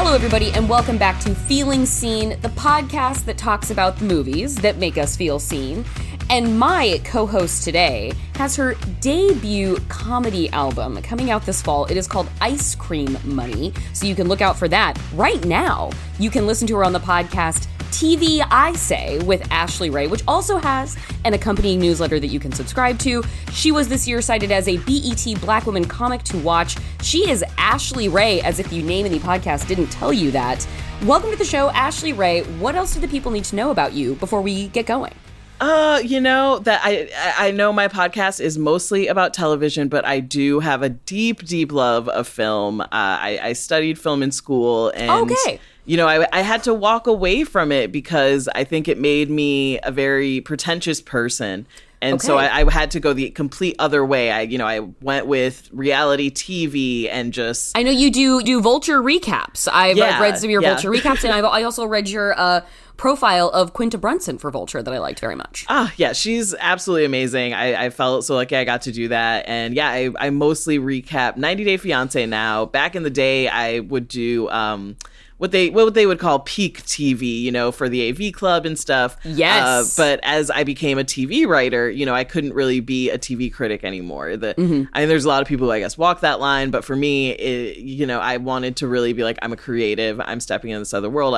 Hello, everybody, and welcome back to Feeling Seen, the podcast that talks about the movies that make us feel seen. And my co-host today has her debut comedy album coming out this fall. It is called Ice Cream Money, so you can look out for that right now. You can listen to her on the podcast TV I Say with Ashley Ray, which also has an accompanying newsletter that you can subscribe to. She was this year cited as a BET Black Woman Comic to Watch. She is Ashley Ray, as if you name in the podcast didn't tell you that. Welcome to the show, Ashley Ray. What else do the people need to know about you before we get going? That I know my podcast is mostly about television, but I do have a deep, deep love of film. I studied film in school, and I had to walk away from it because I think it made me a very pretentious person. And so I had to go the complete other way. I went with reality TV and just... I know you do Vulture recaps. I've read some of your Vulture recaps, and I also read your profile of Quinta Brunson for Vulture that I liked very much. Yeah, she's absolutely amazing. I felt so lucky I got to do that. And yeah, I mostly recap 90 Day Fiancé now. Back in the day, I would do... what they would call peak TV, for the AV Club and stuff. Yes. But as I became a TV writer, I couldn't really be a TV critic anymore. I mean, there's a lot of people who I guess walk that line, but for me, I wanted to really be like, I'm a creative. I'm stepping in this other world.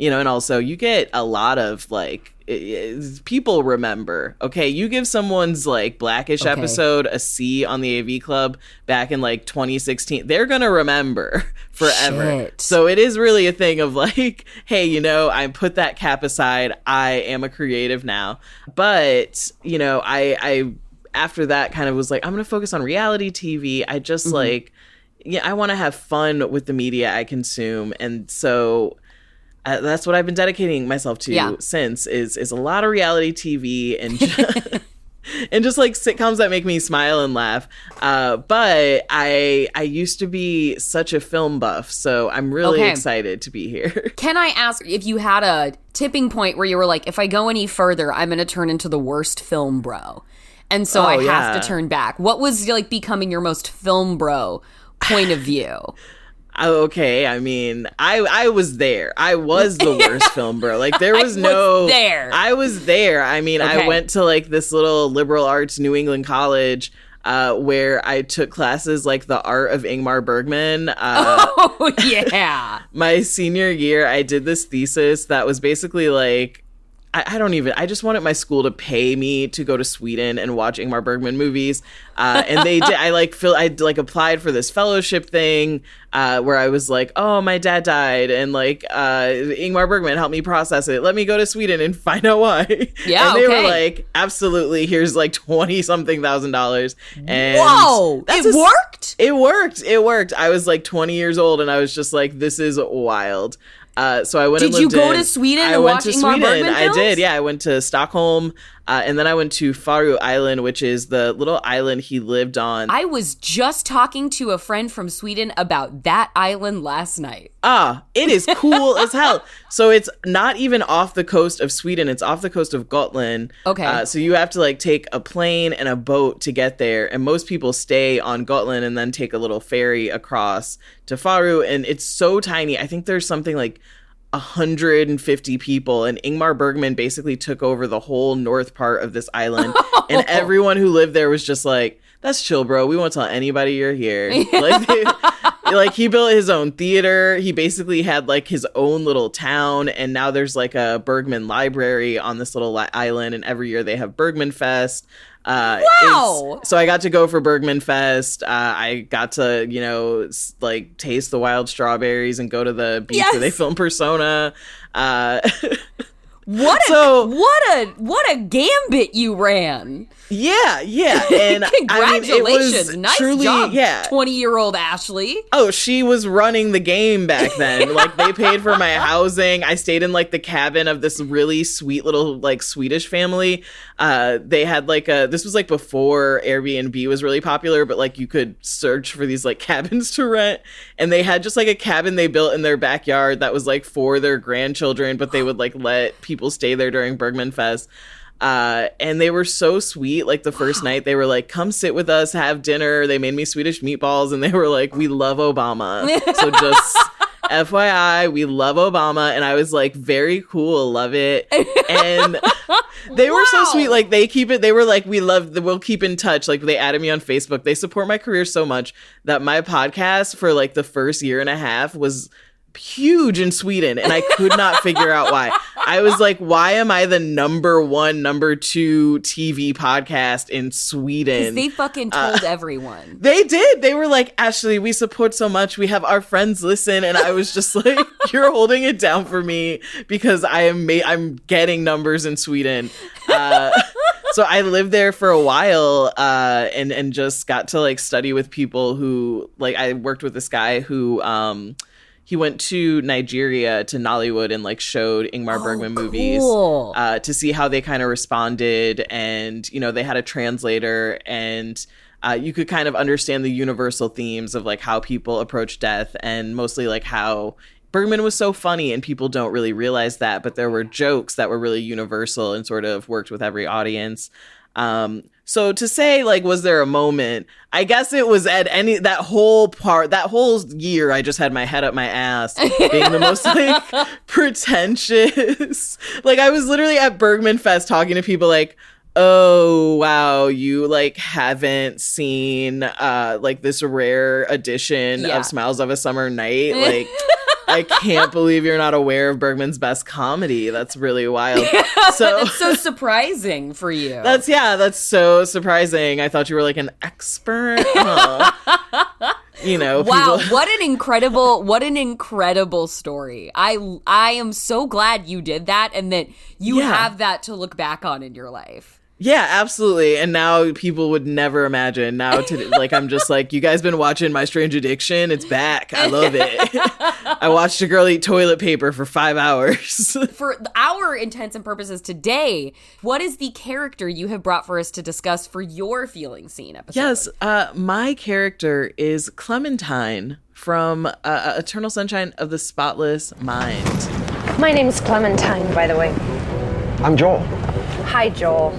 And also you get a lot of people remember. Okay, you give someone's Blackish episode a C on the AV Club back in 2016, they're gonna remember forever. Shit. So it is really a thing of hey, I put that cap aside. I am a creative now. But I after that kind of was I'm gonna focus on reality TV. I just I want to have fun with the media I consume, and so. That's what I've been dedicating myself to since is a lot of reality TV and and just sitcoms that make me smile and laugh. But I used to be such a film buff, so I'm really excited to be here. Can I ask if you had a tipping point where you were if I go any further, I'm going to turn into the worst film bro, and so I have to turn back? What was becoming your most film bro point of view? Okay, I mean, I was there. I was the worst film bro. There was there. I was there. I mean, I went to this little liberal arts New England college where I took classes the art of Ingmar Bergman. My senior year, I did this thesis that was basically I just wanted my school to pay me to go to Sweden and watch Ingmar Bergman movies. And they did. I applied for this fellowship thing where I was oh, my dad died. And Ingmar Bergman helped me process it. Let me go to Sweden and find out why. Yeah. And they were absolutely, here's $20,000. And whoa, it worked? It worked. I was 20 years old and I was just this is wild. So I went. Did you go to Sweden and watch Ingmar Bergman films? I did. Yeah, I went to Stockholm, and then I went to Faroe Island, which is the little island he lived on. I was just talking to a friend from Sweden about that island last night. It is cool as hell. So it's not even off the coast of Sweden; it's off the coast of Gotland. Okay. So you have to take a plane and a boat to get there, and most people stay on Gotland and then take a little ferry across to Faroe, and it's so tiny. I think there's something 150 people, and Ingmar Bergman basically took over the whole north part of this island, and everyone who lived there was just that's chill, bro. We won't tell anybody you're here. He built his own theater. He basically had his own little town, and now there's a Bergman library on this little island, and every year they have Bergman Fest. Wow! So I got to go for Bergman Fest. I got to, taste the wild strawberries and go to the beach where they film Persona. What a gambit you ran. Yeah. And congratulations. Nice truly, job, yeah. 20-year-old Ashley. Oh, she was running the game back then. They paid for my housing. I stayed in the cabin of this really sweet little Swedish family. They had this was before Airbnb was really popular, but you could search for these cabins to rent, and they had just a cabin they built in their backyard that was for their grandchildren, but they would let people stay there during Bergman Fest. And they were so sweet. The first night they were come sit with us, have dinner. They made me Swedish meatballs, and they were we love Obama. So just FYI, we love Obama. And I was like, very cool, love it. And they were so sweet. Like, they were like, we'll keep in touch. Like, they added me on Facebook. They support my career so much that my podcast for like the first year and a half was huge in Sweden, and I could not figure out why. I was like, why am I the number 1, number 2 TV podcast in Sweden? Because they fucking told everyone. They did. They were like, Ashley, we support so much. We have our friends listen. And I was just like, you're holding it down for me because I'm getting numbers in Sweden. So I lived there for a while and just got to like study with people who, like, I worked with this guy who he went to Nigeria, to Nollywood, and like showed Ingmar Bergman movies to see how they kind of responded. And, you know, they had a translator, and you could kind of understand the universal themes of like how people approach death, and mostly like how Bergman was so funny and people don't really realize that, but there were jokes that were really universal and sort of worked with every audience. So to say, like, was there a moment? I guess it was at that whole year, I just had my head up my ass being the most like pretentious. Like, I was literally at Bergman Fest talking to people like, oh, wow, you like haven't seen like this rare edition of Smiles of a Summer Night. Like, I can't believe you're not aware of Bergman's best comedy. That's really wild. So that's so surprising for you. That's so surprising. I thought you were like an expert. You know, wow, what an incredible story. I am so glad you did that and that you have that to look back on in your life. Yeah, absolutely. And now people would never imagine. Now, like, I'm just like, you guys been watching My Strange Addiction? It's back. I love it. I watched a girl eat toilet paper for 5 hours. For our intents and purposes today, what is the character you have brought for us to discuss for your feeling scene episode? Yes, my character is Clementine from Eternal Sunshine of the Spotless Mind. My name's Clementine, by the way. I'm Joel. Hi, Joel.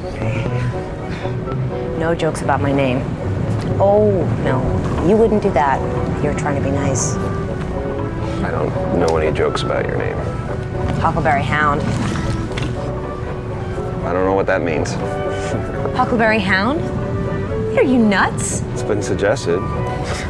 No jokes about my name. Oh, no. You wouldn't do that. You're trying to be nice. I don't know any jokes about your name. Huckleberry Hound. I don't know what that means. Huckleberry Hound? Are you nuts? It's been suggested.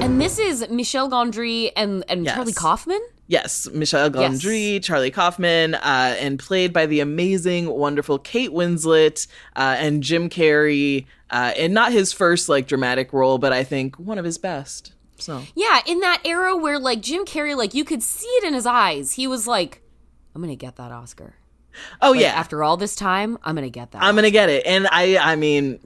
And this is Michel Gondry and Yes. Charlie Kaufman? Yes, Michel Gondry, Charlie Kaufman, and played by the amazing, wonderful Kate Winslet and Jim Carrey, and not his first like dramatic role, but I think one of his best. So yeah, in that era where like Jim Carrey, like you could see it in his eyes. He was like, "I'm gonna get that Oscar." Oh like, yeah, after all this time, I'm gonna get that. I'm gonna get it, and I mean.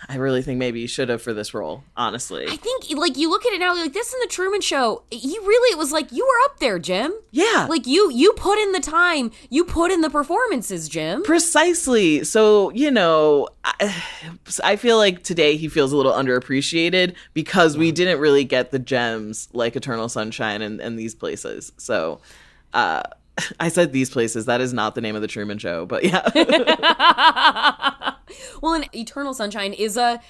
I really think maybe he should have for this role, honestly. I think, like, you look at it now, like, this in The Truman Show, it was like, you were up there, Jim. Yeah. Like, you put in the time, you put in the performances, Jim. Precisely. So, you know, I feel like today he feels a little underappreciated because we didn't really get the gems like Eternal Sunshine and these places. So, I said these places. That is not the name of The Truman Show, but yeah. Well, and Eternal Sunshine is a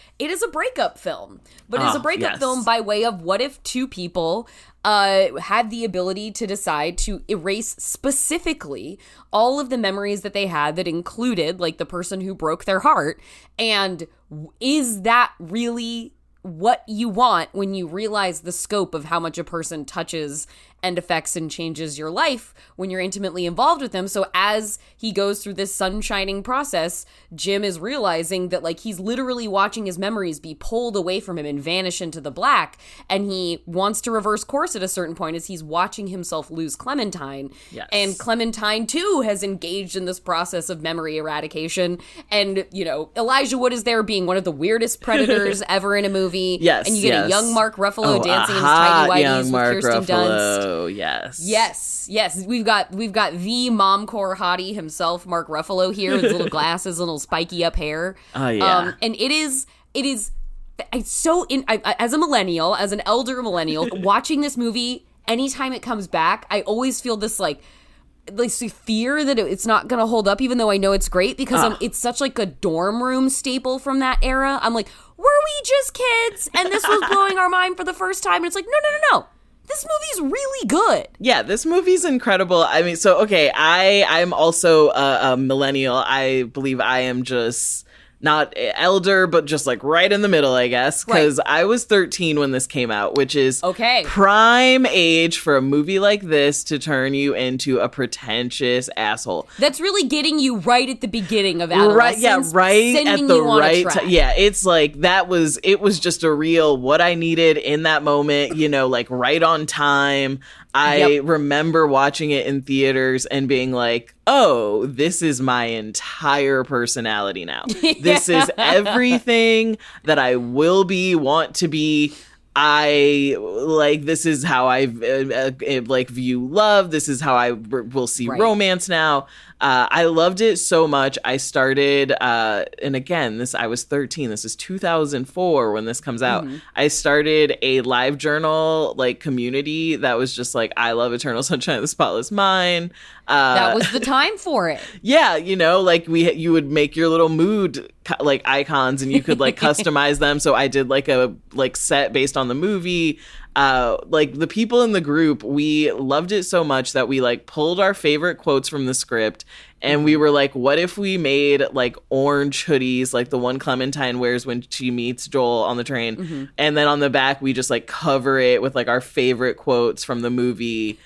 breakup film, but it's a breakup film by way of what if two people had the ability to decide to erase specifically all of the memories that they had that included like the person who broke their heart, and is that really what you want when you realize the scope of how much a person touches and affects and changes your life when you're intimately involved with them. So as he goes through this sunshining process, Jim is realizing that like he's literally watching his memories be pulled away from him and vanish into the black. And he wants to reverse course at a certain point as he's watching himself lose Clementine. Yes. And Clementine too has engaged in this process of memory eradication. And, you know, Elijah Wood is there being one of the weirdest predators ever in a movie. Yes. And you get a young Mark Ruffalo dancing in his tidy whities with Kirsten Dunst. Oh, yes. Yes. We've got the momcore hottie himself, Mark Ruffalo here, with little glasses, little spiky up hair. Oh yeah. And it is so as a millennial, as an elder millennial, watching this movie anytime it comes back, I always feel this like fear that it's not gonna hold up, even though I know it's great because it's such like a dorm room staple from that era. I'm like, were we just kids and this was blowing our mind for the first time? And it's like, no. this movie's really good. Yeah, this movie's incredible. I mean, so, okay, I'm also a millennial. I believe I am just not elder, but just like right in the middle, I guess, because I was 13 when this came out, which is prime age for a movie like this to turn you into a pretentious asshole. That's really getting you right at the beginning of adolescence. Right, yeah, right at the right time. Yeah, it's like it was just a real what I needed in that moment, you know, like right on time. I remember watching it in theaters and being like, oh, this is my entire personality now. This is everything that I will be, want to be. This is how I view love. This is how I will see romance now. I loved it so much. I started, and again, I was 13. This is 2004 when this comes out. I started a live journal community that was just like, I love Eternal Sunshine of the Spotless Mind. That was the time for it. Yeah, you know, you would make your little mood icons and you could customize them. So I did a set based on the movie. The people in the group, we loved it so much that we pulled our favorite quotes from the script and we were like, what if we made orange hoodies like the one Clementine wears when she meets Joel on the train, and then on the back we just cover it with our favorite quotes from the movie.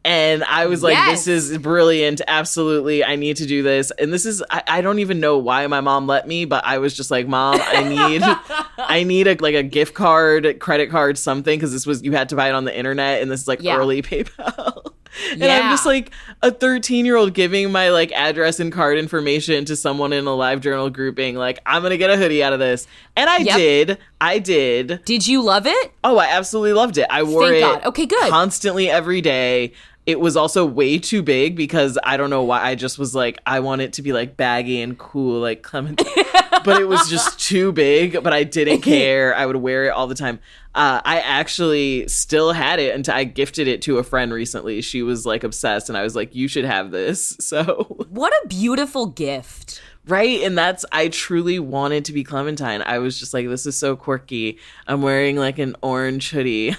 And I was like, this is brilliant. Absolutely. I need to do this. And this is, I don't even know why my mom let me, but I was just like, Mom, I need a gift card, credit card, something. Cause you had to buy it on the internet and this is early PayPal. And I'm just a 13-year-old giving my address and card information to someone in a live journal group being like, I'm going to get a hoodie out of this. And I did. Did you love it? Oh, I absolutely loved it. I wore Thank it God. Okay, good. Constantly every day. It was also way too big because I don't know why. I just was like, I want it to be baggy and cool like Clementine. But it was just too big, but I didn't care. I would wear it all the time. I actually still had it until I gifted it to a friend recently. She was obsessed and I was like, you should have this. So what a beautiful gift. Right. And I truly wanted to be Clementine. I was just like, this is so quirky. I'm wearing an orange hoodie.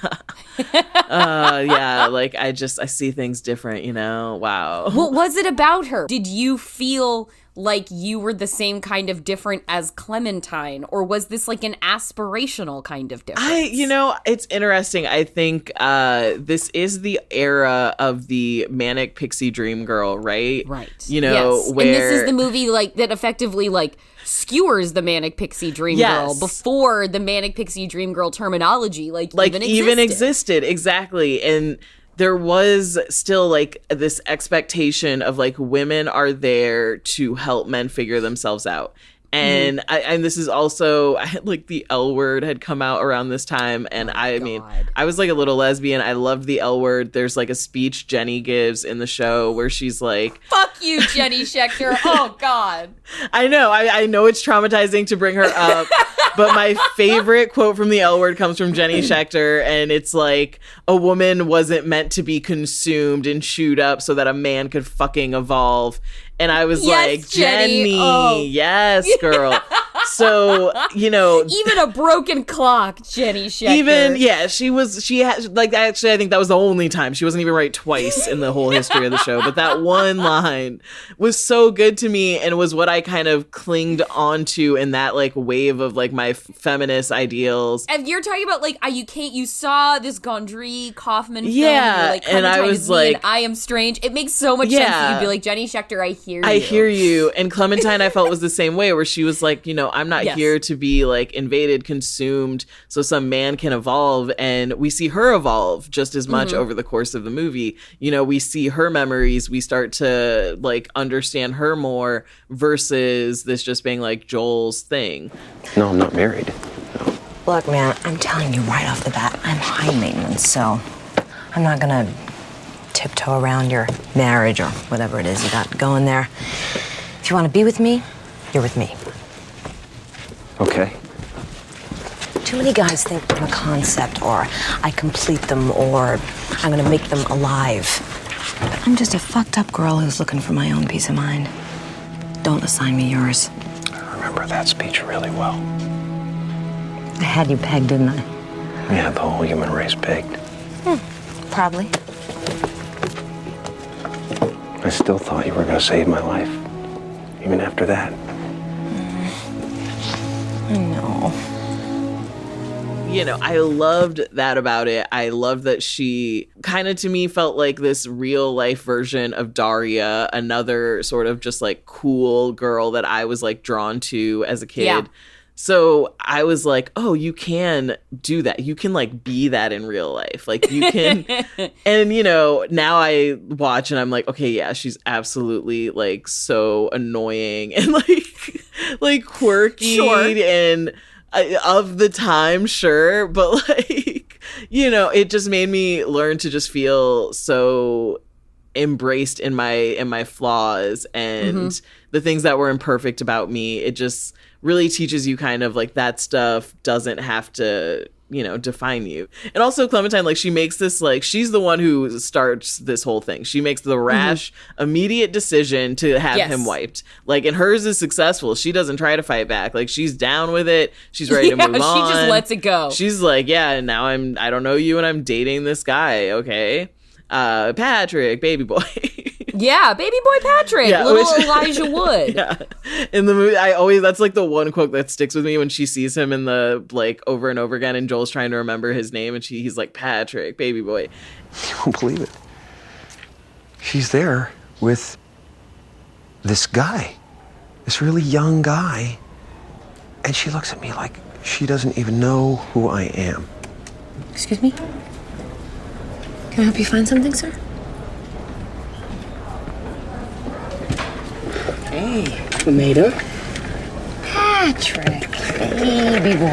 I see things different, you know? Wow. What was it about her? Did you feel like you were the same kind of different as Clementine, or was this an aspirational kind of difference? It's interesting. I think this is the era of the manic pixie dream girl, right? Right. Where and this is the movie that effectively skewers the manic pixie dream girl before the manic pixie dream girl terminology even existed. Exactly. And there was still this expectation of mean are there to help men figure themselves out. And and this is also the L word had come out around this time, and I mean I was a little lesbian. I loved the L word. There's a speech Jenny gives in the show where she's like, "Fuck you, Jenny Schechter." Oh God. I know. I know it's traumatizing to bring her up, but my favorite quote from the L word comes from Jenny Schechter, and it's a woman wasn't meant to be consumed and chewed up so that a man could fucking evolve. And I was Jenny, yes, girl. So, even a broken clock, Jenny Schechter. She had, actually, I think that was the only time. She wasn't even right twice in the whole history of the show. But that one line was so good to me and was what I kind of clinged onto in that, wave of, my feminist ideals. And you're talking about, you saw this Gondry Kaufman film. Yeah, and I was and I Am Strange. It makes so much sense that you'd be like, Jenny Schechter, I hear you. And Clementine, I felt was the same way, where she was I'm not here to be invaded, consumed, so some man can evolve. And we see her evolve just as much over the course of the movie. We see her memories. We start to understand her more versus this just being Joel's thing. No, I'm not married. No. Look, man, I'm telling you right off the bat, I'm high maintenance, so I'm not gonna tiptoe around your marriage or whatever it is you got going there. If you want to be with me, you're with me. Okay. Too many guys think I'm a concept, or I complete them, or I'm gonna make them alive. But I'm just a fucked up girl who's looking for my own peace of mind. Don't assign me yours. I remember that speech really well. I had you pegged, didn't I? Yeah, the whole human race pegged. Probably. I still thought you were going to save my life, even after that. I know. You know, I loved that about it. I loved that she kind of, to me, felt like this real life version of Daria, another sort of just like cool girl that I was like drawn to as a kid. Yeah. So I was like, oh, you can do that. You can like be that in real life. Like you can. And, you know, now I watch and I'm like, okay, yeah, she's absolutely like so annoying and like quirky and of the time, sure. But like, you know, it just made me learn to just feel so embraced in my flaws and the things that were imperfect about me. It just really teaches you kind of like that stuff doesn't have to, you know, define you. And also Clementine, like she makes this, like she's the one who starts this whole thing. She makes the rash immediate decision to have him wiped. Like, and hers is successful. She doesn't try to fight back. Like she's down with it. She's ready to move on. She just lets it go. She's like, yeah, now I don't know you and I'm dating this guy. Okay. Patrick, baby boy. Yeah, baby boy Patrick, little Elijah Wood. Yeah, in the movie, that's like the one quote that sticks with me when she sees him in the like over and over again, and Joel's trying to remember his name, and he's like Patrick, baby boy. You won't believe it. She's there with this guy, this really young guy, and she looks at me like she doesn't even know who I am. Excuse me? Can I help you find something, sir? Hey, tomato. Patrick, baby boy.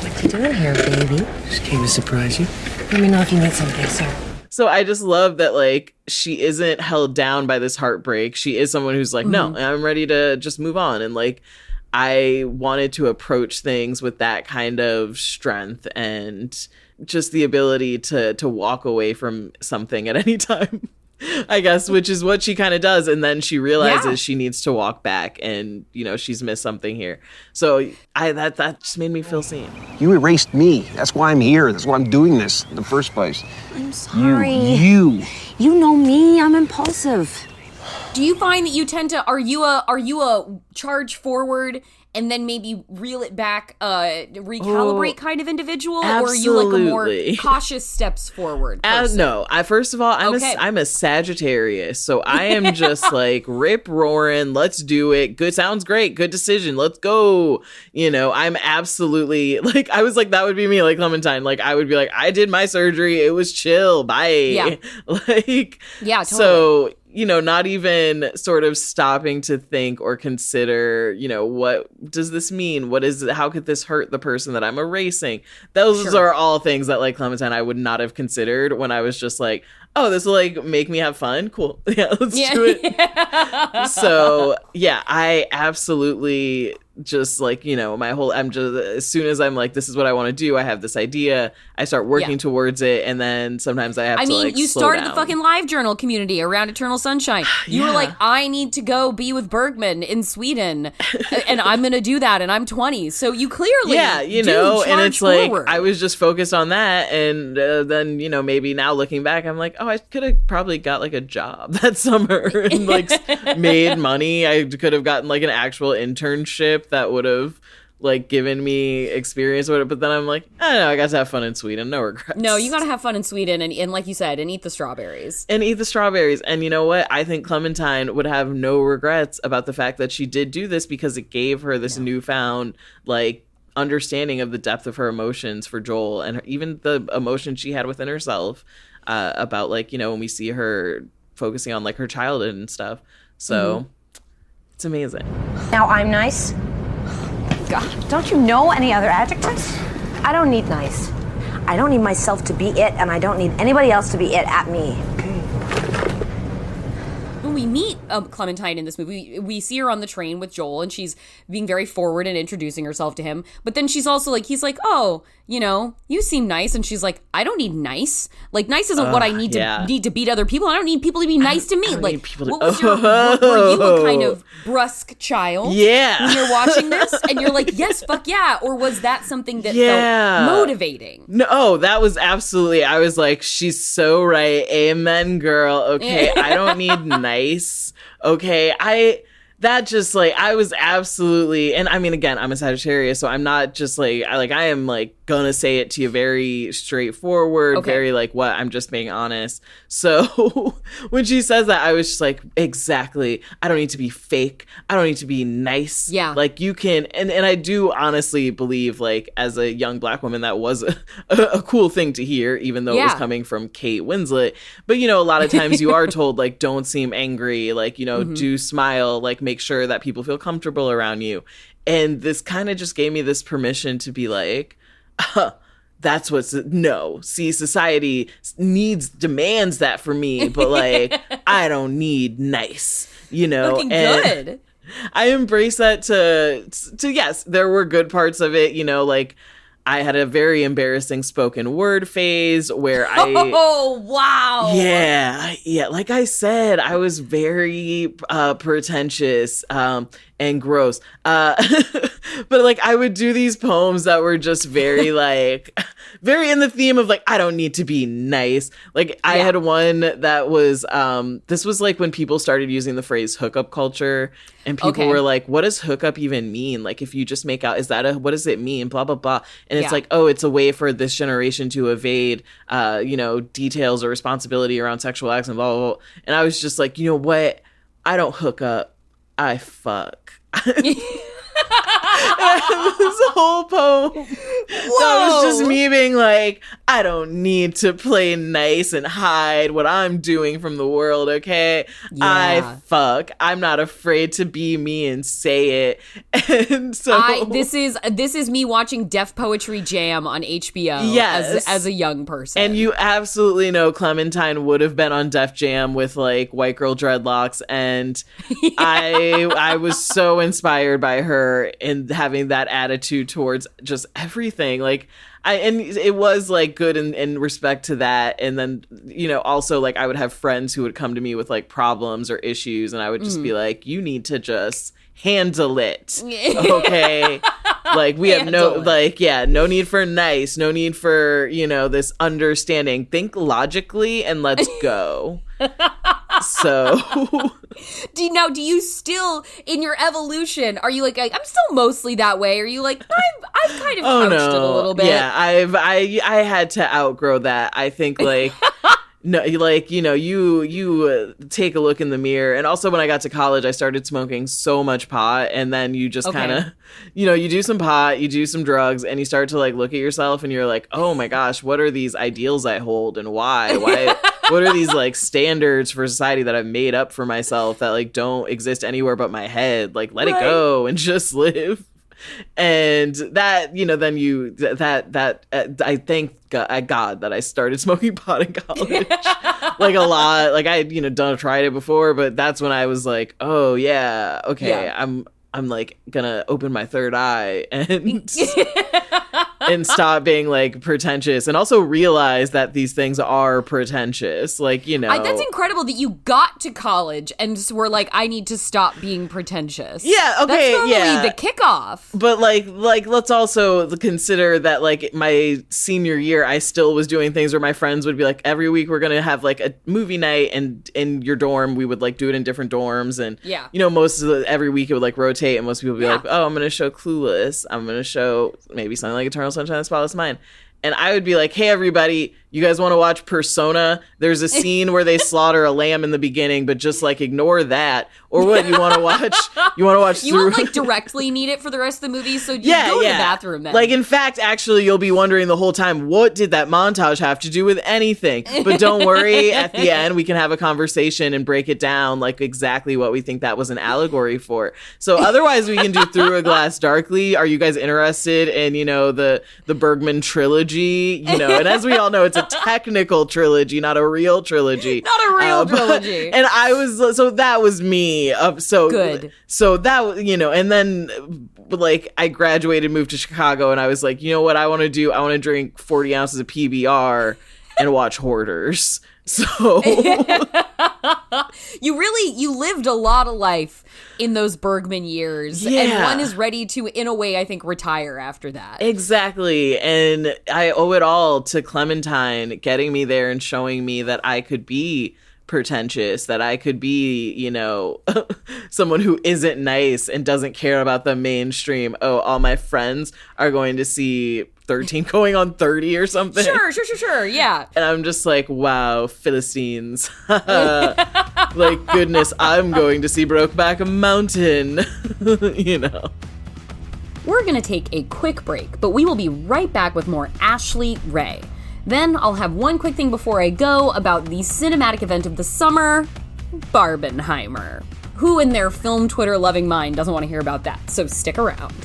What you doing here, baby? Just came to surprise you. Let me know if you need something, sir. So I just love that, like, she isn't held down by this heartbreak. She is someone who's like, no, I'm ready to just move on. And like, I wanted to approach things with that kind of strength and just the ability to walk away from something at any time. I guess, which is what she kind of does. And then she realizes she needs to walk back and, you know, she's missed something here. So that just made me feel seen. You erased me. That's why I'm here. That's why I'm doing this in the first place. I'm sorry. You. You know me. I'm impulsive. Do you find that you tend to, are you a charge forward and then maybe reel it back, recalibrate kind of individual? Or are you like a more cautious steps forward person? No, first of all, I'm a Sagittarius, so I am just like rip roaring. Let's do it. Good, sounds great. Good decision. Let's go. You know, I'm absolutely like, I was like, that would be me, like Clementine. Like I would be like, I did my surgery. It was chill. Bye. Yeah. Like, yeah, totally. So, you know, not even sort of stopping to think or consider, you know, what does this mean? How could this hurt the person that I'm erasing? Those are all things that, like Clementine, I would not have considered when I was just like, oh, this will like make me have fun. Cool. Yeah, let's do it. Yeah. So yeah, I absolutely just like, you know, I'm just, as soon as I'm like, this is what I want to do, I have this idea, I start working towards it, and then sometimes I have to like you slow started down. the fucking live journal community around Eternal Sunshine. You were like, I need to go be with Bergman in Sweden, and I'm gonna do that, and I'm 20, so you clearly you know, and it's forward. like I was just focused on that, and then, you know, maybe now looking back, I'm like, oh, I could have probably got like a job that summer and like made money. I could have gotten like an actual internship that would have like given me experience with it, but then I'm like, I don't know, I got to have fun in Sweden, no regrets. No, you gotta have fun in Sweden, and like you said, and eat the strawberries. And you know what? I think Clementine would have no regrets about the fact that she did do this, because it gave her this newfound like understanding of the depth of her emotions for Joel, and even the emotion she had within herself about, like, you know, when we see her focusing on like her childhood and stuff. So it's amazing. Now I'm nice. God, don't you know any other adjectives? I don't need nice. I don't need myself to be it, and I don't need anybody else to be it at me. we meet Clementine in this movie, we see her on the train with Joel, and she's being very forward and introducing herself to him. But then she's also like, he's like, oh, you know, you seem nice. And she's like, I don't need nice. Like, nice isn't what I need to beat other people. I don't need people to be nice to me. Like, what was your, were you a kind of brusque child? Yeah. When you're watching this and you're like, yes, fuck yeah. Or was that something that felt motivating? No, that was absolutely, I was like, she's so right. Amen, girl. Okay. I don't need nice. Okay. I was absolutely, and I mean, again, I'm a Sagittarius, so I'm not just like, I am like gonna say it to you very straightforward, very like, what, I'm just being honest. So when she says that, I was just like, exactly. I don't need to be fake. I don't need to be nice. Yeah. Like you can, and I do honestly believe, like, as a young Black woman, that was a cool thing to hear, even though it was coming from Kate Winslet. But, you know, a lot of times you are told, like, don't seem angry, like, you know, do smile, like, make sure that people feel comfortable around you. And this kind of just gave me this permission to be like, that's see, society demands that for me, but like, I don't need nice, you know. Looking good. I embrace that to yes, there were good parts of it, you know, like I had a very embarrassing spoken word phase where Oh, wow. Yeah. Like I said, I was very pretentious and gross. But like I would do these poems that were just very like very in the theme of like, I don't need to be nice. Like I had one that was this was like when people started using the phrase hookup culture, and people were like, what does hookup even mean? Like if you just make out, what does it mean? Blah, blah, blah. And it's like, oh, it's a way for this generation to evade you know, details or responsibility around sexual acts and blah, blah, blah. And I was just like, you know what? I don't hook up. I fuck. This whole poem that was just me being like, I don't need to play nice and hide what I'm doing from the world, okay? I fuck. I'm not afraid to be me and say it. And so this is me watching Def Poetry Jam on HBO as a young person. And you absolutely know Clementine would have been on Def Jam with like white girl dreadlocks, and I was so inspired by her in having that attitude towards just everything. Like and it was like good in respect to that. And then, you know, also like I would have friends who would come to me with like problems or issues, and I would just be like, you need to just handle it. Okay. Like we have no need for no need for, you know, this understanding. Think logically and let's go. So do you still, in your evolution, are you like I'm still mostly that way? Are you like I've kind of couched it a little bit? Yeah, I had to outgrow that. I think like no, like, you know, you take a look in the mirror. And also when I got to college, I started smoking so much pot, and then you just kind of, you know, you do some pot, you do some drugs, and you start to like look at yourself and you're like, oh my gosh, what are these ideals I hold, and why what are these like standards for society that I've made up for myself that like don't exist anywhere but my head? Like let it go and just live. And that, you know, then I thank God that I started smoking pot in college. Like a lot. Like I had, you know, tried it before, but that's when I was like, oh yeah, okay, I'm like gonna open my third eye and and stop being like pretentious, and also realize that these things are pretentious. Like, you know, that's incredible that you got to college and just were like, I need to stop being pretentious. Yeah, okay, that's normally the kickoff. But like let's also consider that like my senior year, I still was doing things where my friends would be like, every week we're gonna have like a movie night, and in your dorm we would like do it in different dorms, and you know, every week it would like rotate, and most people would be like, oh, I'm gonna show Clueless, I'm gonna show maybe something like Eternal Sunshine of the Spotless Mind. And I would be like, hey, everybody, you guys want to watch Persona? There's a scene where they slaughter a lamb in the beginning, but just like ignore that. Or what, you want to watch? You want to watch? You won't like directly need it for the rest of the movie, so you go to the bathroom then. Like, in fact, actually, you'll be wondering the whole time, what did that montage have to do with anything? But don't worry, at the end, we can have a conversation and break it down, like exactly what we think that was an allegory for. So otherwise, we can do Through a Glass Darkly. Are you guys interested in, you know, the Bergman trilogy? trilogy, you know, and as we all know, it's a technical trilogy, not a real trilogy. Not a real trilogy. And I was, so that was me. So good. So that, you know, and then like I graduated, moved to Chicago, and I was like, you know what I want to do? I want to drink 40 ounces of PBR and watch Hoarders. So you lived a lot of life in those Bergman years. Yeah. And one is ready to, in a way, I think, retire after that. Exactly. And I owe it all to Clementine getting me there and showing me that I could be pretentious, that I could be, you know, someone who isn't nice and doesn't care about the mainstream. Oh, all my friends are going to see 13 going on 30 or something. Sure. Yeah. And I'm just like, wow, Philistines. Like, goodness, I'm going to see Brokeback Mountain. You know. We're going to take a quick break, but we will be right back with more Ashley Ray. Then I'll have one quick thing before I go about the cinematic event of the summer, Barbenheimer. Who in their film Twitter loving mind doesn't want to hear about that? So stick around.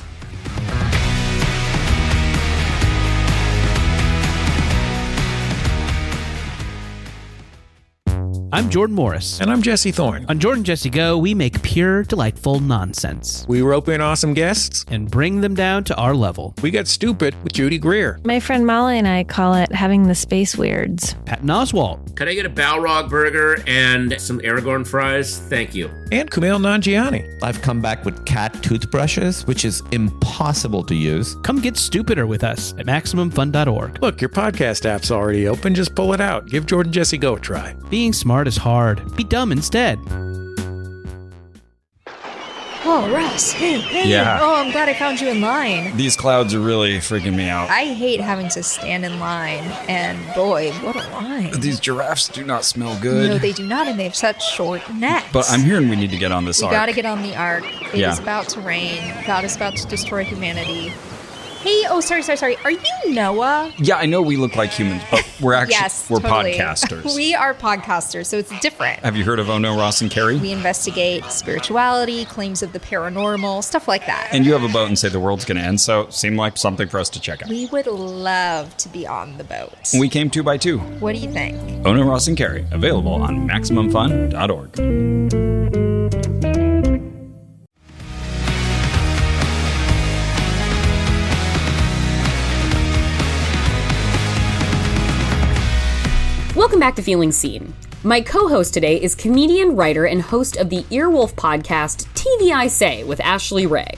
I'm Jordan Morris. And I'm Jesse Thorne. On Jordan Jesse Go, we make pure, delightful nonsense We rope in awesome guests. and bring them down to our level. We get stupid with Judy Greer. My friend Molly and I call it having the space weirds. Patton Oswalt. Could I get a Balrog burger and some Aragorn fries? Thank you. And Kumail Nanjiani. I've come back with cat toothbrushes, which is impossible to use. Come get stupider with us at MaximumFun.org. Look, your podcast app's already open. Just pull it out. Give Jordan Jesse Go a try. Being smart is hard. Be dumb instead. Oh, Russ. Hey. Yeah. Oh, I'm glad I found you in line. These clouds are really freaking me out. I hate having to stand in line, and boy, what a line. These giraffes do not smell good. No, they do not, and they have such short necks. But I'm hearing we need to get on this We ark. gotta get on the ark. It Yeah. is about to rain. God is about to destroy humanity. Hey, oh, sorry. Are you Noah? Yeah, I know we look like humans, but we're actually Yes, we're totally. podcasters. We are podcasters, so it's different. Have you heard of Ono, Ross, and Carrie? We investigate spirituality, claims of the paranormal, stuff like that. And you have a boat and say the world's going to end, so it seemed like something for us to check out. We would love to be on the boat. We came 2 by 2. What do you think? Ono, Ross, and Carrie, available on MaximumFun.org. Welcome back to Feeling Seen. My co-host today is comedian, writer, and host of the Earwolf podcast, TV I Say, with Ashley Ray.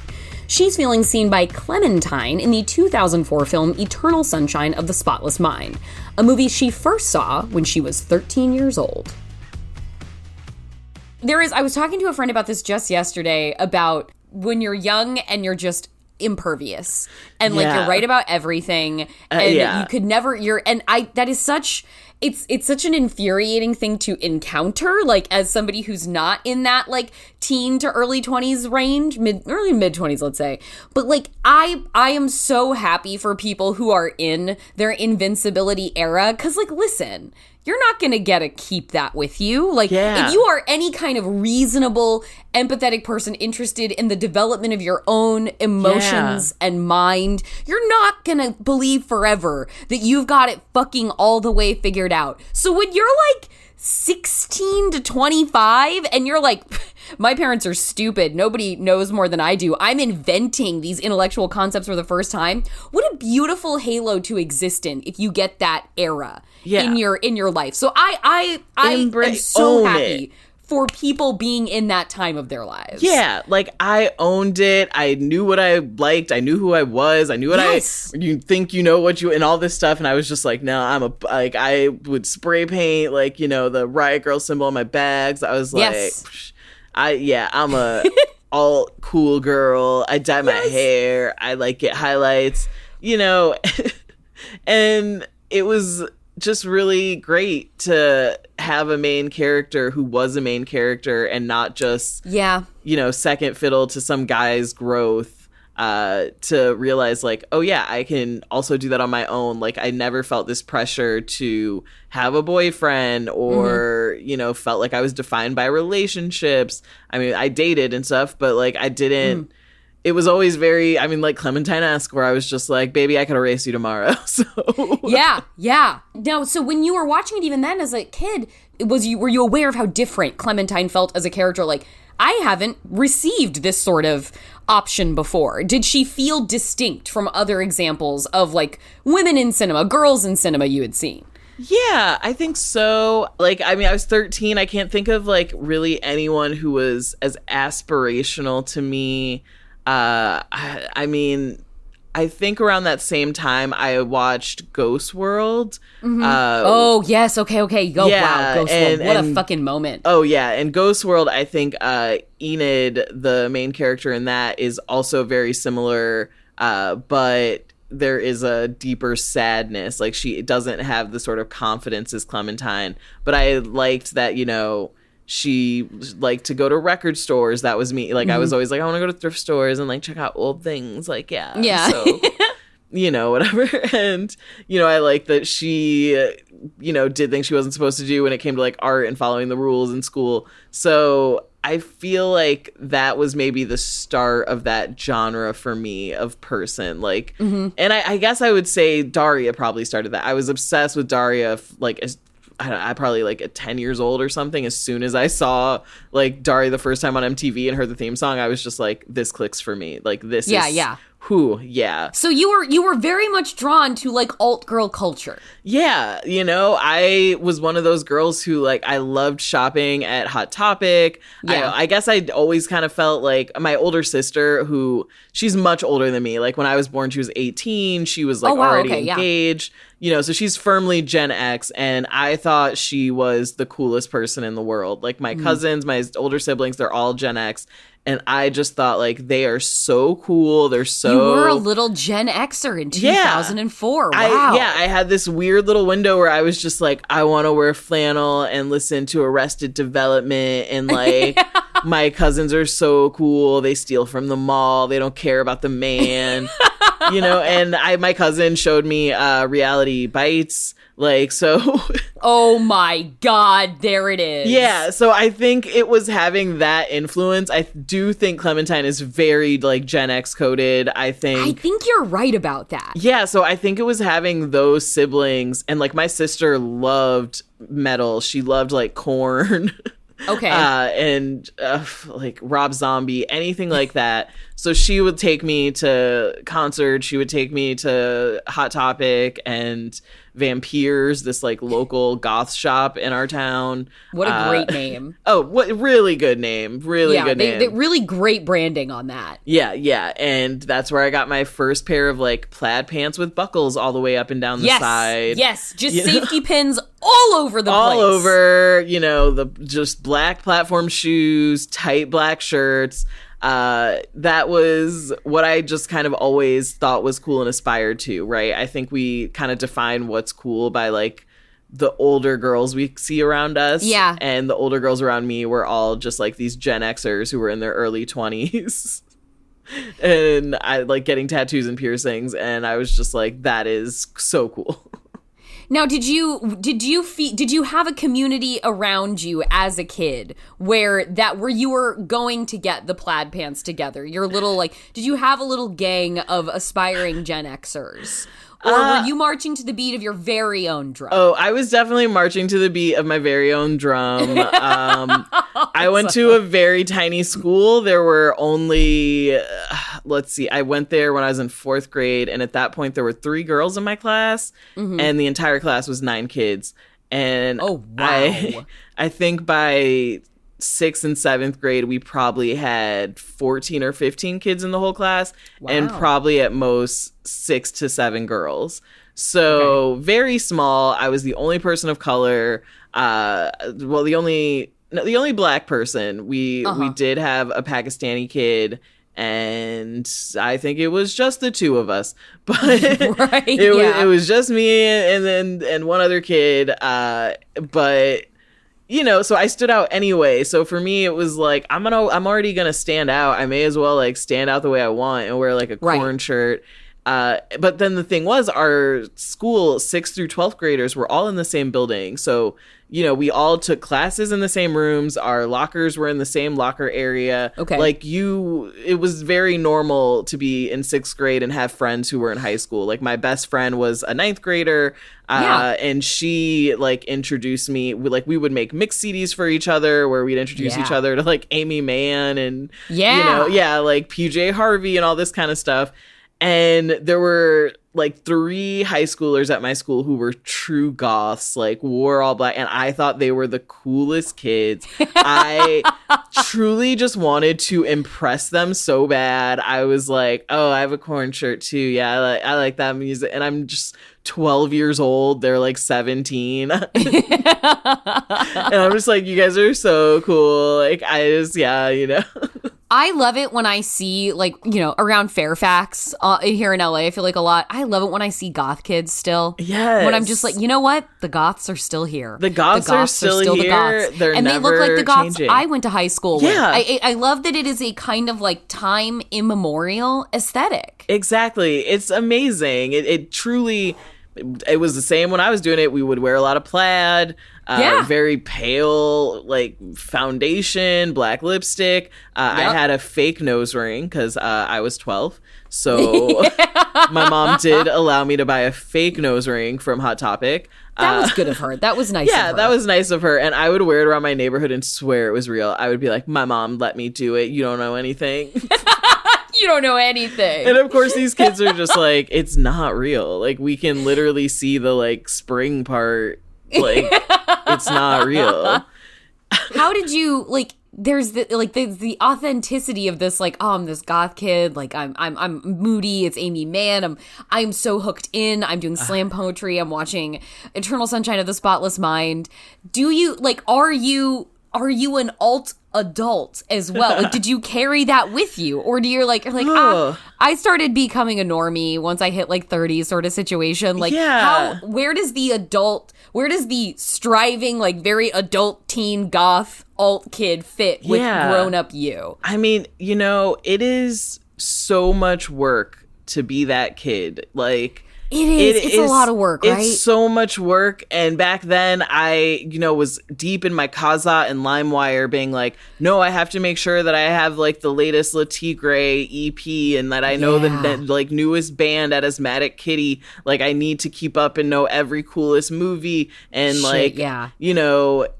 She's feeling seen by Clementine in the 2004 film Eternal Sunshine of the Spotless Mind, a movie she first saw when she was 13 years old. I was talking to a friend about this just yesterday, about when you're young and you're just impervious and like you're right about everything and you could never that is such it's such an infuriating thing to encounter, like as somebody who's not in that like teen to early 20s range, early mid 20s, let's say. But like I am so happy for people who are in their invincibility era, because like, listen, you're not going to get to keep that with you. Like, if you are any kind of reasonable, empathetic person interested in the development of your own emotions and mind, you're not going to believe forever that you've got it fucking all the way figured out. So when you're like 16 to 25 and you're like, my parents are stupid, nobody knows more than I do, I'm inventing these intellectual concepts for the first time, what a beautiful halo to exist in if you get that era in your life. So I am so happy for people being in that time of their lives. Yeah, like I owned it. I knew what I liked. I knew who I was. I knew what you think you know what you and all this stuff. And I was just like, no, I would spray paint like, you know, the Riot Girl symbol on my bags. I was like, I'm a all cool girl. I dye my hair. I like get highlights, you know, and it was just really great to have a main character who was a main character and not just, you know, second fiddle to some guy's growth, to realize like, oh yeah, I can also do that on my own. Like I never felt this pressure to have a boyfriend or, you know, felt like I was defined by relationships. I mean, I dated and stuff, but like I didn't, it was always very, I mean, like Clementine-esque, where I was just like, baby, I could erase you tomorrow. So Yeah. Now, so when you were watching it even then as a kid, were you aware of how different Clementine felt as a character? Like, I haven't received this sort of option before. Did she feel distinct from other examples of like women in cinema, girls in cinema you had seen? Yeah, I think so. Like, I mean, I was 13. I can't think of like really anyone who was as aspirational to me. I mean, I think around that same time I watched Ghost World. Oh, yes. Okay. Oh, wow. Ghost World. What a fucking moment. Oh, yeah. And Ghost World, I think Enid, the main character in that, is also very similar, but there is a deeper sadness. Like, she doesn't have the sort of confidence as Clementine. But I liked that, you know, she liked to go to record stores. That was me. Like, I was always like, I want to go to thrift stores and like check out old things. Like, yeah. So, you know, whatever. And, you know, I like that she, you know, did things she wasn't supposed to do when it came to like art and following the rules in school. So I feel like that was maybe the start of that genre for me of person. Like, and I guess I would say Daria probably started that. I was obsessed with Daria, like, I probably like at 10 years old or something. As soon as I saw like Daria the first time on MTV and heard the theme song, I was just like, this clicks for me. Like, this is who, So you were very much drawn to like alt girl culture. Yeah, you know, I was one of those girls who like, I loved shopping at Hot Topic. Yeah. I guess I always kind of felt like my older sister, who she's much older than me. Like, when I was born, she was 18. She was like already engaged. You know, so she's firmly Gen X, and I thought she was the coolest person in the world. Like, my cousins, my older siblings, they're all Gen X, and I just thought, like, they are so cool. They're so... You were a little Gen Xer in 2004. Wow. I had this weird little window where I was just like, I want to wear flannel and listen to Arrested Development, and, like... My cousins are so cool. They steal from the mall. They don't care about the man. You know, and my cousin showed me Reality Bites, like, so. Oh my God, there it is. Yeah, so I think it was having that influence. I do think Clementine is very like Gen X coded. I think you're right about that. Yeah, so I think it was having those siblings, and like my sister loved metal. She loved like Korn. Okay. And like Rob Zombie, anything like that. So she would take me to concerts. She would take me to Hot Topic and Vampires, this like local goth shop in our town. What a great name. Oh, what really good name. Really good name. They really great branding on that. Yeah. And that's where I got my first pair of like plaid pants with buckles all the way up and down the side. Yes, just safety pins all over the place. All over, you know, the just black platform shoes, tight black shirts. That was what I just kind of always thought was cool and aspired to, right? I think we kind of define what's cool by like the older girls we see around us. Yeah. And the older girls around me were all just like these Gen Xers who were in their early 20s. And I like getting tattoos and piercings, and I was just like, that is so cool. Now, did you have a community around you as a kid where you were going to get the plaid pants together? Your little did you have a little gang of aspiring Gen Xers? Or were you marching to the beat of your very own drum? Oh, I was definitely marching to the beat of my very own drum. I went to a very tiny school. There were only, I went there when I was in 4th grade. And at that point, there were 3 girls in my class. Mm-hmm. And the entire class was 9 kids. And I think by 6th and 7th grade, we probably had 14 or 15 kids in the whole class. Wow. And probably at most 6 to 7 girls. So very small. I was the only person of color. The only black person. We did have a Pakistani kid, and I think it was just the 2 of us. But it was just me and one other kid. But you know, so I stood out anyway. So for me, it was like, I'm already gonna stand out. I may as well like stand out the way I want and wear like a Korn shirt. But then the thing was, our school, 6th through 12th graders were all in the same building. So, we all took classes in the same rooms. Our lockers were in the same locker area. Okay. Like it was very normal to be in 6th grade and have friends who were in high school. Like my best friend was a 9th grader. And she like introduced me, we would make mix CDs for each other where we'd introduce each other to like Amy Mann and, like PJ Harvey and all this kind of stuff. And there were like 3 high schoolers at my school who were true goths, like wore all black. And I thought they were the coolest kids. I truly just wanted to impress them so bad. I was like, oh, I have a Korn shirt too. Yeah, I like that music. And I'm just 12 years old. They're like 17. And I'm just like, you guys are so cool. Like, I love it when I see, like, around Fairfax here in LA, I feel like a lot. I love it when I see goth kids still. Yes. When I'm just like, you know what? The goths are still here. The goths are still here. The goths. They're and never they look like the goths changing. I went to high school with. Yeah. I love that it is a kind of like time immemorial aesthetic. Exactly. It's amazing. It truly... It was the same when I was doing it. We would wear a lot of plaid, very pale, like foundation, black lipstick. I had a fake nose ring because I was 12. So my mom did allow me to buy a fake nose ring from Hot Topic. That was good of her. That was nice of her. Yeah, that was nice of her. And I would wear it around my neighborhood and swear it was real. I would be like, my mom let me do it. You don't know anything. You don't know anything. And of course these kids are just like, it's not real. Like we can literally see the like spring part. Like it's not real. How did you like there's the authenticity of this, like, oh, I'm this goth kid, like I'm moody, it's Amy Mann, I'm so hooked in, I'm doing slam poetry, I'm watching Eternal Sunshine of the Spotless Mind. Do you like are you an alt adult as well? Like, did you carry that with you, or do you're like I started becoming a normie once I hit like 30 sort of situation? Like, where does the striving, like very adult teen goth alt kid fit with grown up you? I mean, it is so much work to be that kid. Like, It's a lot of work, right? It's so much work. And back then I, was deep in my Kazaa and LimeWire being like, no, I have to make sure that I have like the latest La Tigre EP and that I know the like newest band at Asthmatic Kitty. Like I need to keep up and know every coolest movie. And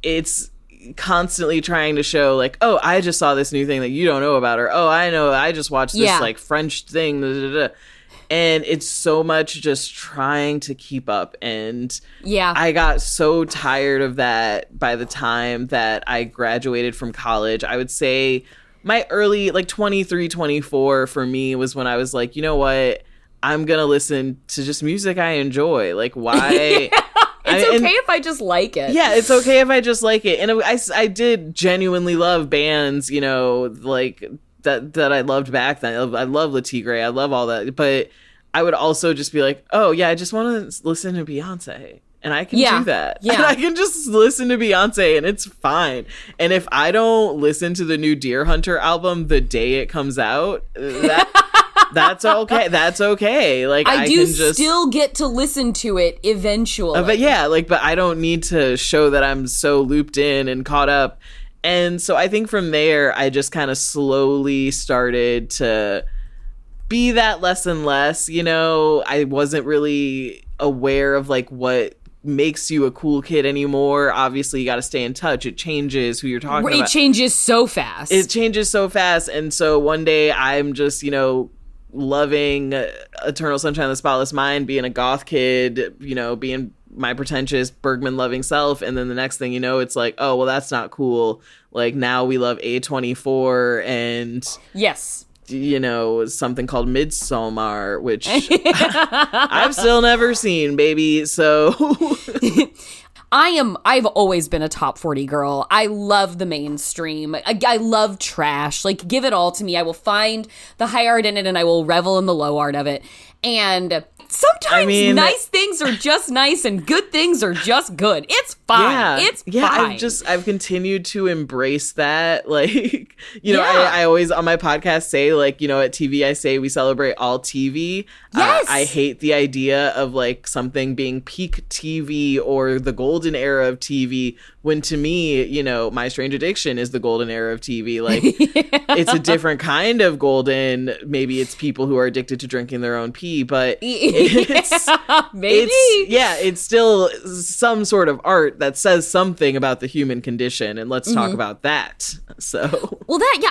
it's constantly trying to show like, oh, I just saw this new thing that you don't know about, or oh, I know, I just watched this like French thing. Da, da, da. And it's so much just trying to keep up. And I got so tired of that by the time that I graduated from college. I would say my early, like 23, 24 for me was when I was like, you know what? I'm going to listen to just music I enjoy. Like, why? It's okay if I just like it. Yeah, it's okay if I just like it. And I did genuinely love bands, like that I loved back then. I love La Tigre. I love all that. But I would also just be like, oh, yeah, I just want to listen to Beyonce. And I can do that. Yeah. And I can just listen to Beyonce and it's fine. And if I don't listen to the new Deer Hunter album the day it comes out, that's okay. That's okay. Like I do still get to listen to it eventually. But I don't need to show that I'm so looped in and caught up. And so I think from there, I just kind of slowly started to be that less and less. I wasn't really aware of like what makes you a cool kid anymore. Obviously, you got to stay in touch. It changes who you're talking about. It changes so fast. And so one day I'm just, loving Eternal Sunshine of the Spotless Mind, being a goth kid, being my pretentious Bergman loving self. And then the next thing you know, it's like, oh, well, that's not cool. Like now we love A24 and something called Midsommar, which I've still never seen, baby. So I've always been a top 40 girl. I love the mainstream. I love trash. Like, give it all to me. I will find the high art in it and I will revel in the low art of it. And Sometimes nice things are just nice and good things are just good. It's fine. It's fine. I've continued to embrace that. Like, I always on my podcast say, like, at TV, I say we celebrate all TV. Yes. I hate the idea of like something being peak TV or the golden era of TV, when to me, My Strange Addiction is the golden era of TV. Like, it's a different kind of golden. Maybe it's people who are addicted to drinking their own pee, but it's still some sort of art that says something about the human condition, and let's talk about that. So,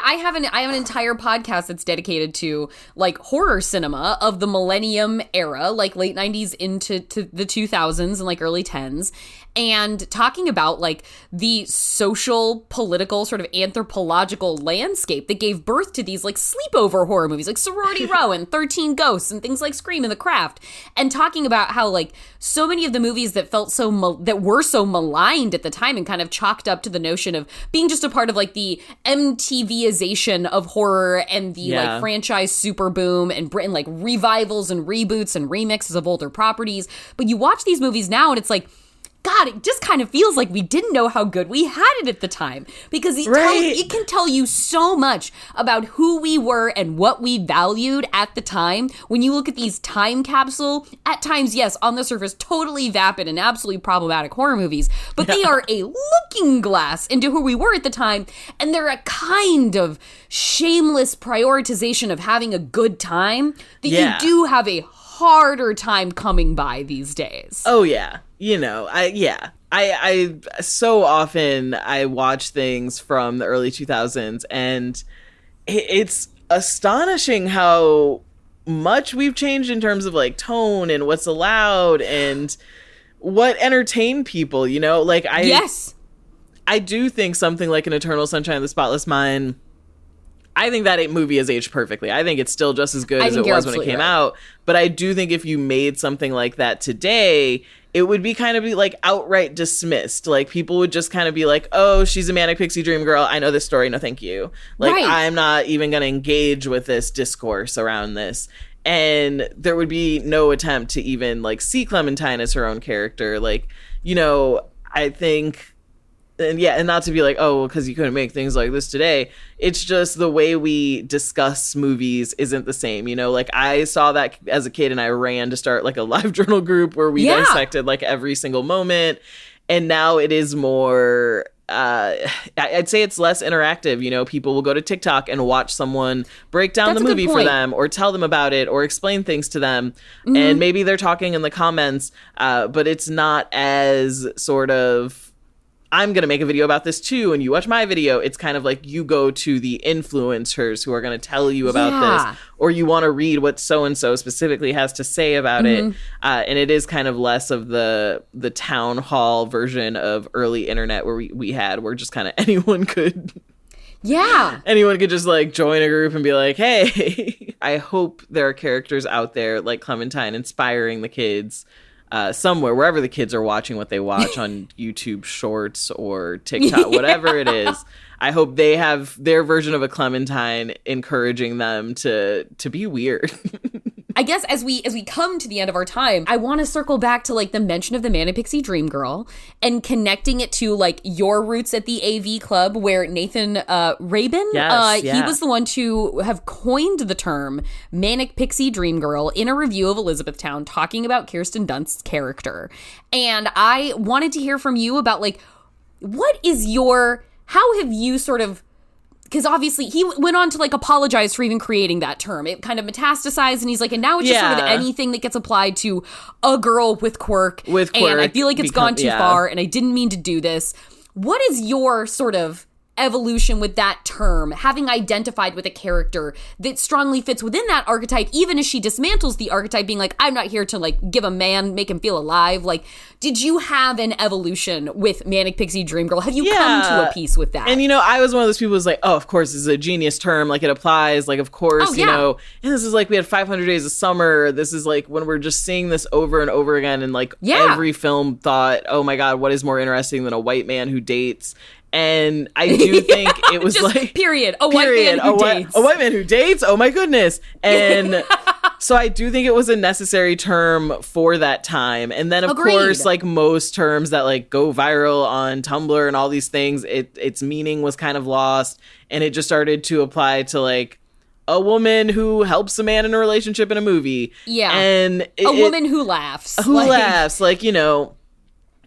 I have an entire podcast that's dedicated to like horror cinema of the millennium era, like late 90s into the 2000s and like early 10s. And talking about like the social, political, sort of anthropological landscape that gave birth to these like sleepover horror movies like Sorority Row and 13 Ghosts and things like Scream and The Craft. And talking about how like so many of the movies that felt that were so maligned at the time and kind of chalked up to the notion of being just a part of like the MTVization of horror and the like franchise super boom and like revivals and reboots and remixes of older properties. But you watch these movies now and it's like, God, it just kind of feels like we didn't know how good we had it at the time, because it can tell you so much about who we were and what we valued at the time. When you look at these time capsule, at times, yes, on the surface, totally vapid and absolutely problematic horror movies, but they are a looking glass into who we were at the time, and they're a kind of shameless prioritization of having a good time that you do have a harder time coming by these days. Oh, yeah. I so often I watch things from the early 2000s, and it's astonishing how much we've changed in terms of like tone and what's allowed and what entertained people, like I do think something like An Eternal Sunshine of the Spotless Mind, I think that movie has aged perfectly. I think it's still just as good as it was when it came out. But I do think if you made something like that today, it would be kind of like outright dismissed. Like, people would just kind of be like, oh, she's a manic pixie dream girl. I know this story. No, thank you. Like, I'm not even going to engage with this discourse around this. And there would be no attempt to even like see Clementine as her own character. Like, I think... And not to be like, oh, because you couldn't make things like this today. It's just the way we discuss movies isn't the same. Like, I saw that as a kid and I ran to start like a live journal group where we dissected like every single moment. And now it is more, I'd say it's less interactive. People will go to TikTok and watch someone break down the movie for them or tell them about it or explain things to them. Mm-hmm. And maybe they're talking in the comments, but it's not as sort of, I'm going to make a video about this too, and you watch my video. It's kind of like you go to the influencers who are going to tell you about this, or you want to read what so-and-so specifically has to say about it. And it is kind of less of the town hall version of early internet where where just kind of anyone could just like join a group and be like, hey, I hope there are characters out there like Clementine inspiring the kids somewhere, wherever the kids are watching what they watch on YouTube Shorts or TikTok, whatever it is. I hope they have their version of a Clementine encouraging them to be weird. I guess as we come to the end of our time, I want to circle back to like the mention of the Manic Pixie Dream Girl and connecting it to like your roots at the AV Club, where Nathan Rabin, he was the one to have coined the term Manic Pixie Dream Girl in a review of Elizabethtown, talking about Kirsten Dunst's character. And I wanted to hear from you about like, how have you sort of, because obviously he went on to like apologize for even creating that term. It kind of metastasized, and he's like, and now it's just sort of anything that gets applied to a girl with quirk. And I feel like it's gone too far, and I didn't mean to do this. What is your sort of evolution with that term, having identified with a character that strongly fits within that archetype, even as she dismantles the archetype, being like, I'm not here to like give a man, make him feel alive. Like, did you have an evolution with Manic Pixie Dream Girl? Have you come to a peace with that? And I was one of those people who's like, oh, of course, this is a genius term, like it applies, like of course, and this is like, we had 500 Days of Summer. This is like when we're just seeing this over and over again, and like every film thought, oh my god, what is more interesting than a white man who dates? And I do think it was just like... Period. A white man who dates. A white man who dates? Oh my goodness. And So I do think it was a necessary term for that time. And then, of course, like most terms that like go viral on Tumblr and all these things, its meaning was kind of lost. And it just started to apply to like a woman who helps a man in a relationship in a movie. Yeah. And a woman who laughs. Like, you know,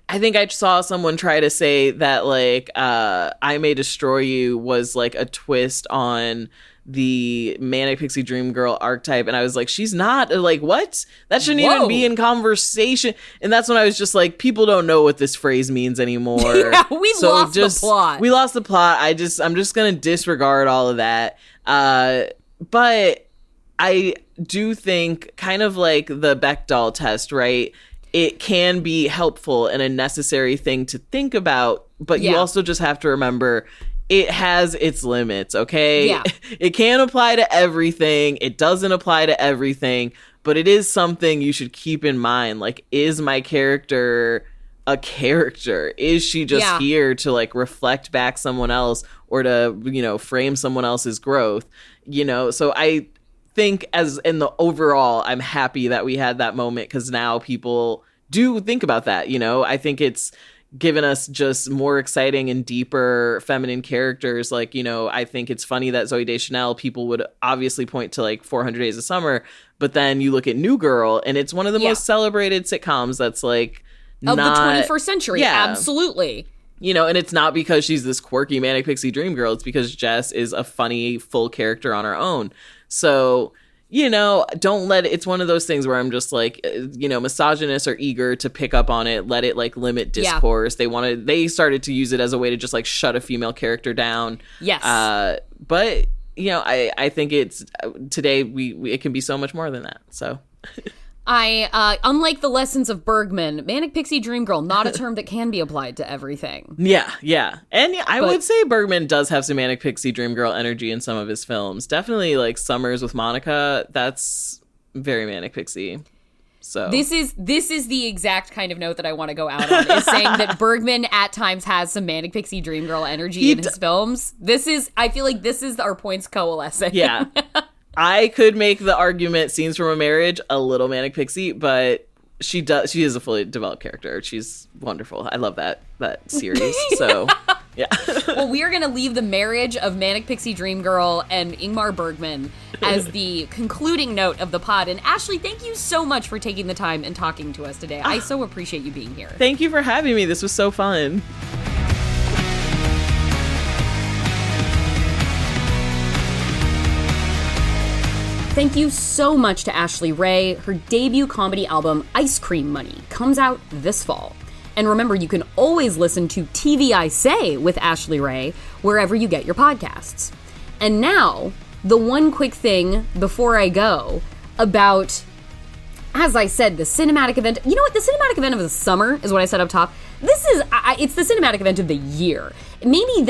I think I saw someone try to say that like I May Destroy You was like a twist on the Manic Pixie Dream Girl archetype, and I was like, she's not, like, what? That shouldn't even be in conversation. And that's when I was just like, people don't know what this phrase means anymore. Yeah, we've lost the plot. We lost the plot. I'm just gonna disregard all of that. But I do think kind of like the Bechdel test, right? It can be helpful and a necessary thing to think about, but you also just have to remember it has its limits, okay? Yeah. It can apply to everything. It doesn't apply to everything, but it is something you should keep in mind. Like, is my character a character? Is she just here to, like, reflect back someone else or to, you know, frame someone else's growth? You know, so I think as in the overall, I'm happy that we had that moment because now people do think about that, you know? I think it's given us just more exciting and deeper feminine characters. Like, you know, I think it's funny that Zooey Deschanel, people would obviously point to like 400 Days of Summer, but then you look at New Girl and it's one of the most celebrated sitcoms that's like of the 21st century. Yeah. Absolutely. You know, and it's not because she's this quirky Manic Pixie Dream Girl. It's because Jess is a funny, full character on her own. So, you know, don't let it, it's one of those things where I'm just like, you know, misogynists are eager to pick up on it, let it like limit discourse. They started to use it as a way to just like shut a female character down. Yes. But, you know, I think it's today it can be so much more than that. So unlike the lessons of Bergman, Manic Pixie Dream Girl, not a term that can be applied to everything. Yeah. And I would say Bergman does have some Manic Pixie Dream Girl energy in some of his films. Definitely like Summers with Monica, that's very Manic Pixie. So this is the exact kind of note that I want to go out on, is saying that Bergman at times has some Manic Pixie Dream Girl energy in his films. I feel like this is our points coalescing. Yeah. I could make the argument Scenes from a Marriage a little Manic Pixie, but she is a fully developed character. She's wonderful. I love that series. So yeah. Well, we are going to leave the marriage of Manic Pixie Dream Girl and Ingmar Bergman as the concluding note of the pod. And Ashley, thank you so much for taking the time and talking to us today. I so appreciate you being here. Thank you for having me. This was so fun. Thank you so much to Ashley Ray. Her debut comedy album, Ice Cream Money, comes out this fall. And remember, you can always listen to TV I Say with Ashley Ray wherever you get your podcasts. And now, the one quick thing before I go about, as I said, the cinematic event. You know what? The cinematic event of the summer is what I said up top. It's the cinematic event of the year. Maybe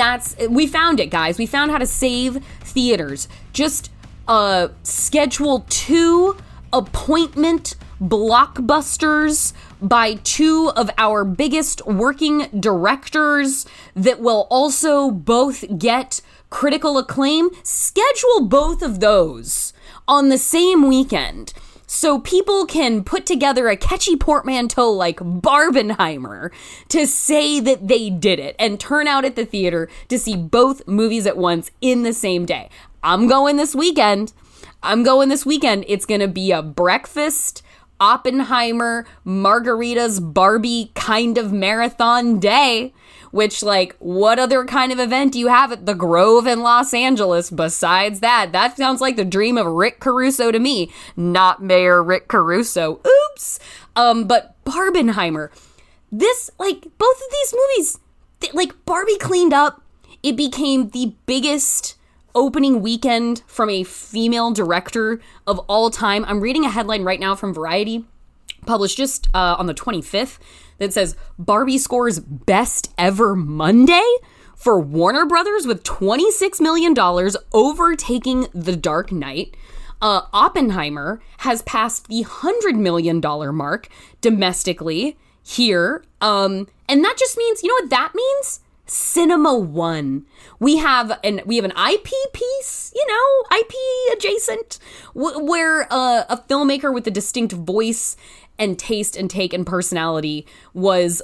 we found it, guys. We found how to save theaters. Just schedule 2 appointment blockbusters by 2 of our biggest working directors that will also both get critical acclaim. Schedule both of those on the same weekend so people can put together a catchy portmanteau like Barbenheimer to say that they did it and turn out at the theater to see both movies at once in the same day. I'm going this weekend. It's going to be a breakfast, Oppenheimer, margaritas, Barbie kind of marathon day. Which, like, what other kind of event do you have at the Grove in Los Angeles besides that? That sounds like the dream of Rick Caruso to me. Not Mayor Rick Caruso. Oops. But Barbenheimer. Both of these movies, Barbie cleaned up. It became the biggest opening weekend from a female director of all time. I'm reading a headline right now from Variety, published just on the 25th, that says Barbie scores best ever Monday for Warner Brothers with $26 million, overtaking The Dark Knight. Oppenheimer has passed the $100 million mark domestically here. And that just means, you know what that means? Cinema One. We have an IP piece, IP adjacent, where a filmmaker with a distinct voice and taste and take and personality was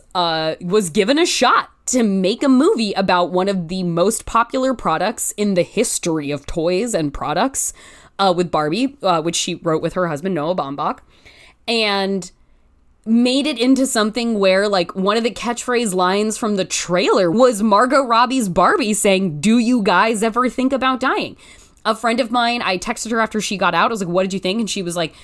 given a shot to make a movie about one of the most popular products in the history of toys and products, with Barbie, which she wrote with her husband Noah Baumbach, and made it into something where, like, one of the catchphrase lines from the trailer was Margot Robbie's Barbie saying, "Do you guys ever think about dying?" A friend of mine, I texted her after she got out. I was like, "What did you think?" And she was like,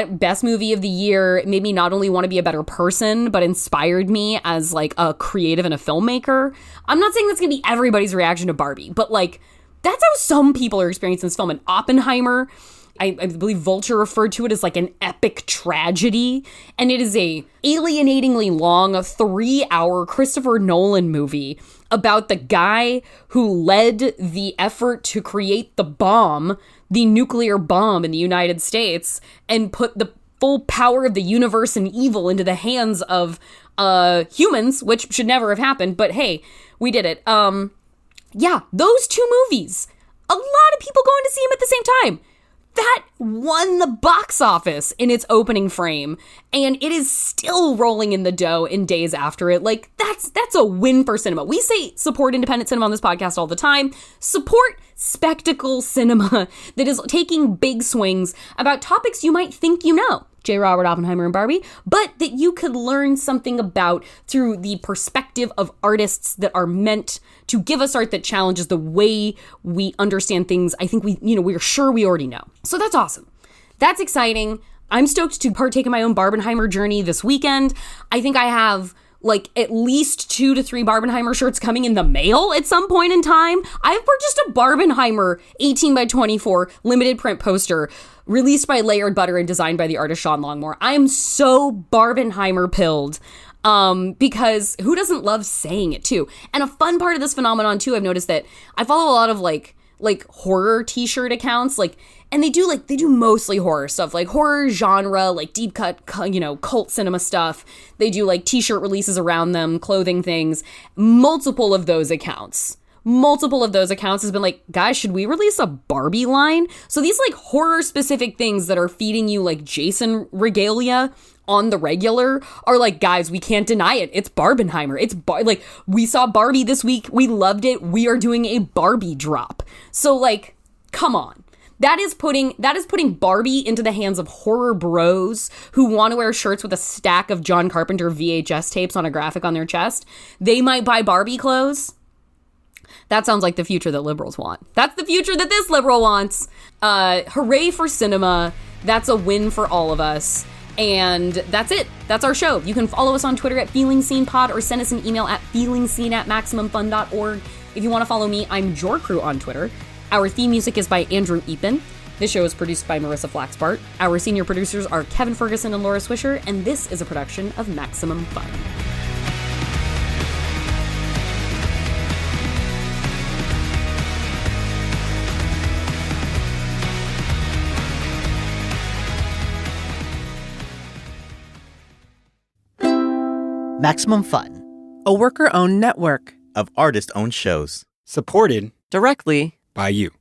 best movie of the year. It made me not only want to be a better person, but inspired me as, like, a creative and a filmmaker. I'm not saying that's gonna be everybody's reaction to Barbie, but, like, that's how some people are experiencing this film. And Oppenheimer, I believe Vulture referred to it as like an epic tragedy, and it is a alienatingly long 3-hour Christopher Nolan movie about the guy who led the effort to create the bomb, the nuclear bomb in the United States, and put the full power of the universe and evil into the hands of humans, which should never have happened, but hey, we did it. Yeah, those two movies, a lot of people going to see them at the same time. That won the box office in its opening frame, and it is still rolling in the dough in days after it. Like, that's a win for cinema. We say support independent cinema on this podcast all the time. Support spectacle cinema that is taking big swings about topics you might think you know, J. Robert Oppenheimer and Barbie, but that you could learn something about through the perspective of artists that are meant to give us art that challenges the way we understand things. I think we're sure we already know. So that's awesome. That's exciting. I'm stoked to partake in my own Barbenheimer journey this weekend. I think I have like at least 2 to 3 Barbenheimer shirts coming in the mail at some point in time. I've purchased a Barbenheimer 18x24 limited print poster released by Layered Butter and designed by the artist Sean Longmore. I am so Barbenheimer pilled. Because who doesn't love saying it too? And a fun part of this phenomenon too, I've noticed that I follow a lot of like horror t-shirt accounts, and they do mostly horror stuff, like horror genre, like deep cut, cult cinema stuff. They do like t-shirt releases around them, clothing things. Multiple of those accounts has been like, guys, should we release a Barbie line? So these like horror specific things that are feeding you like Jason regalia on the regular are like, guys, we can't deny it. It's Barbenheimer. It's like, we saw Barbie this week. We loved it. We are doing a Barbie drop. So like, come on. That is putting Barbie into the hands of horror bros who want to wear shirts with a stack of John Carpenter VHS tapes on a graphic on their chest. They might buy Barbie clothes. That sounds like the future that liberals want. That's the future that this liberal wants. Hooray for cinema. That's a win for all of us. And that's it. That's our show. You can follow us on Twitter at FeelingScenePod or send us an email at feelingscene@MaximumFun.org. If you want to follow me, I'm JorCrew on Twitter. Our theme music is by Andrew Eapen. This show is produced by Marissa Flaxbart. Our senior producers are Kevin Ferguson and Laura Swisher, and this is a production of Maximum Fun. Maximum Fun, a worker-owned network of artist-owned shows. Supported directly by you.